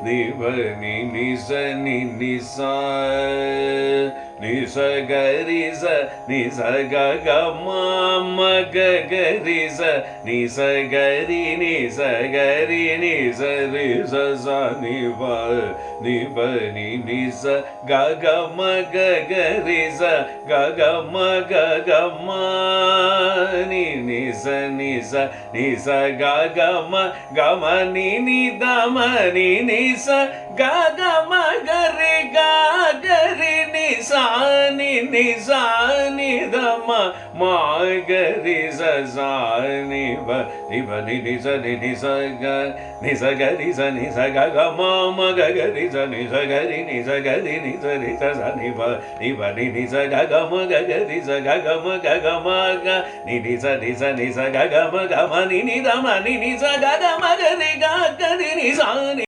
நிவ நி நிச நி நிசா நிச கரிச நிச க ம கரிச நிச கரி நிச கரி நிச ரிச ச நிவ நிவ நி நிச க ம கரிச க ம நி நிச நிச நிச க ம நி நி த ம நி நிச க ம கரி கரி நிசா நி நிசா நி த ம கரி ச சா நி ப நி ப நி நிச நி நிச க நிச கரி ச நிச க ம கரி ச நிச கரி நிச கரி நிச ரிச ச நி ப நி நிச க ம கரி ச க ம நி நிச நிச நிச க ம நி நி த ம நி நிச க ம கரி கரி நிசா